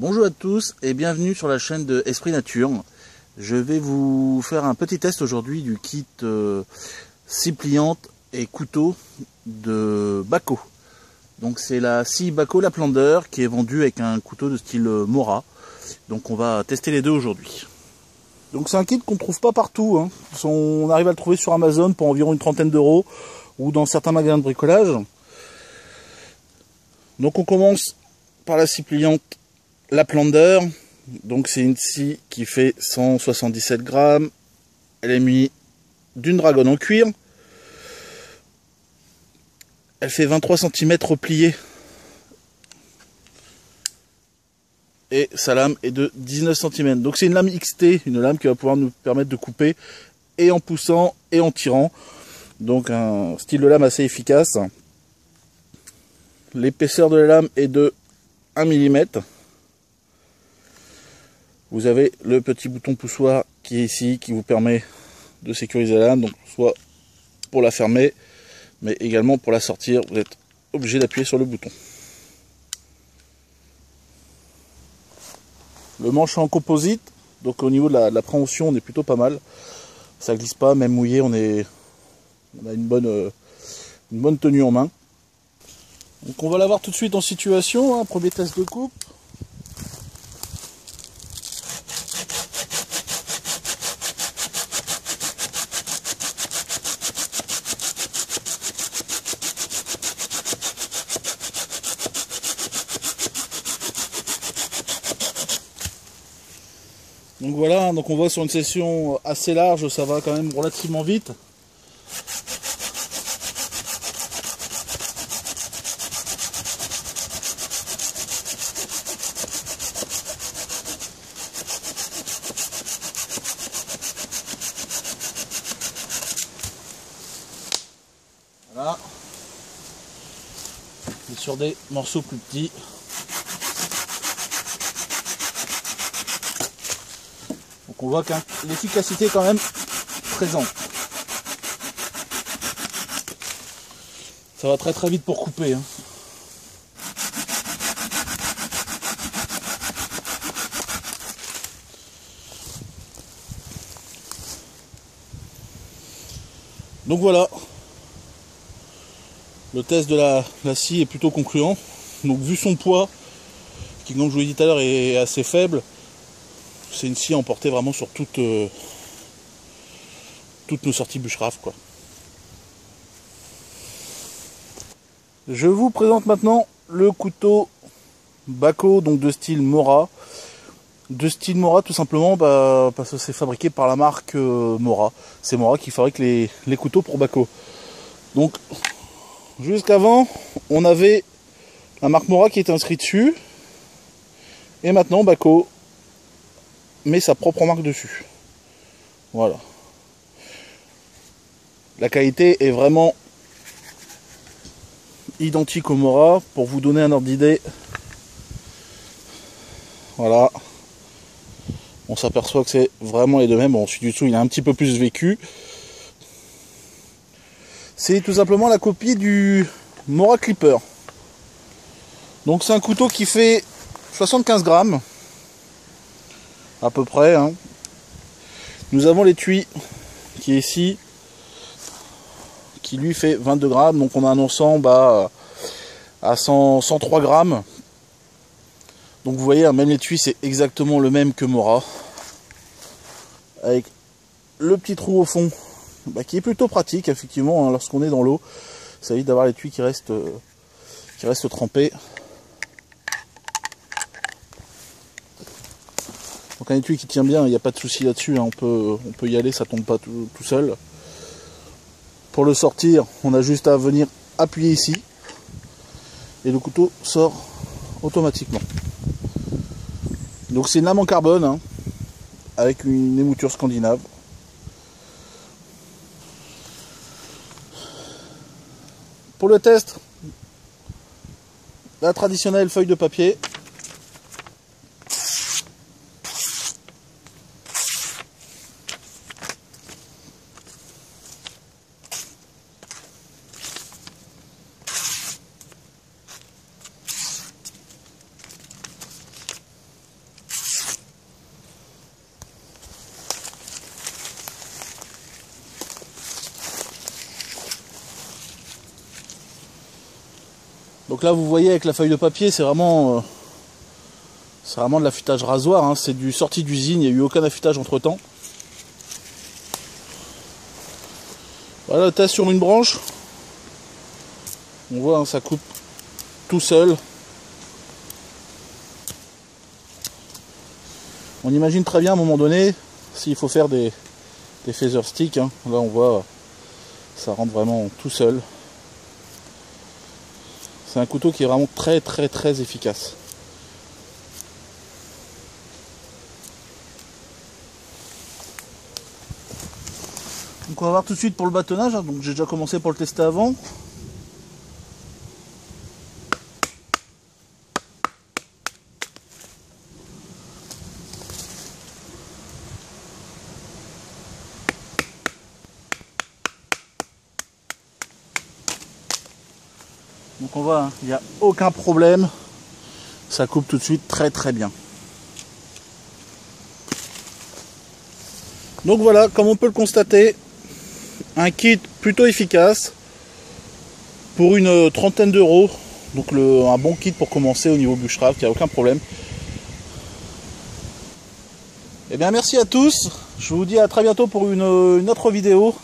Bonjour à tous et bienvenue sur la chaîne de Esprit Nature. Je vais vous faire un petit test aujourd'hui du kit scie pliante et couteau de Bahco. Donc c'est la scie Bahco Laplander qui est vendue avec un couteau de style Mora. Donc on va tester les deux aujourd'hui. Donc c'est un kit qu'on ne trouve pas partout, hein. On arrive à le trouver sur Amazon pour environ une trentaine d'euros ou dans certains magasins de bricolage. Donc on commence par la scie pliante Laplander. Donc c'est une scie qui fait 177 grammes. Elle est munie d'une dragonne en cuir. Elle fait 23 cm repliée. Et sa lame est de 19 cm. Donc c'est une lame XT, une lame qui va pouvoir nous permettre de couper et en poussant et en tirant. Donc un style de lame assez efficace. L'épaisseur de la lame est de 1 mm. Vous avez le petit bouton poussoir qui est ici, qui vous permet de sécuriser la lame, donc soit pour la fermer, mais également pour la sortir, vous êtes obligé d'appuyer sur le bouton. Le manche est en composite, donc au niveau de la préhension, on est plutôt pas mal. Ça glisse pas, même mouillé, on a une bonne tenue en main. Donc on va la voir tout de suite en situation, hein, premier test de coupe. Donc voilà, donc on voit sur une session assez large, ça va quand même relativement vite. Voilà. Et sur des morceaux plus petits. Donc on voit que l'efficacité est quand même présente. Ça va très très vite pour couper, hein. Donc voilà. Le test de la scie est plutôt concluant. Donc vu son poids, qui comme je vous l'ai dit tout à l'heure est assez faible, c'est une scie à emporter vraiment sur toutes nos sorties bûcherave, quoi. Je vous présente maintenant le couteau Bahco, donc de style Mora. De style Mora tout simplement parce que c'est fabriqué par la marque Mora. C'est Mora qui fabrique les couteaux pour Bahco. Donc jusqu'avant on avait la marque Mora qui était inscrite dessus. Et maintenant Bahco met sa propre marque dessus. Voilà. La qualité est vraiment identique au Mora. Pour vous donner un ordre d'idée, voilà, on s'aperçoit que c'est vraiment les deux mêmes. Bon, celui du dessous il est un petit peu plus vécu. C'est tout simplement la copie du Mora Clipper. Donc c'est un couteau qui fait 75 grammes à peu près, hein. Nous avons l'étui qui est ici, qui lui fait 22 grammes. Donc on a un ensemble à 103 grammes. Donc vous voyez, hein, même l'étui c'est exactement le même que Mora, avec le petit trou au fond, qui est plutôt pratique effectivement, hein, lorsqu'on est dans l'eau. Ça évite d'avoir l'étui qui reste trempé. Donc un étui qui tient bien, il n'y a pas de souci là-dessus, hein, on peut y aller, ça tombe pas tout seul. Pour le sortir, on a juste à venir appuyer ici et le couteau sort automatiquement. Donc c'est une lame en carbone, hein, avec une émouture scandinave. Pour le test, la traditionnelle feuille de papier. Donc là vous voyez avec la feuille de papier, c'est vraiment de l'affûtage rasoir, hein. C'est du sorti d'usine, il n'y a eu aucun affûtage entre temps. Voilà le test sur une branche. On voit, hein, ça coupe tout seul. On imagine très bien à un moment donné s'il faut faire des phaser sticks, hein. Là on voit, ça rentre vraiment tout seul. C'est un couteau qui est vraiment très efficace. Donc on va voir tout de suite pour le bâtonnage, hein. Donc j'ai déjà commencé pour le tester avant. Donc on voit, hein, il n'y a aucun problème, ça coupe tout de suite très bien. Donc voilà, comme on peut le constater, un kit plutôt efficace pour une trentaine d'euros. Donc un bon kit pour commencer au niveau bushcraft, il n'y a aucun problème. Et bien merci à tous, je vous dis à très bientôt pour une autre vidéo.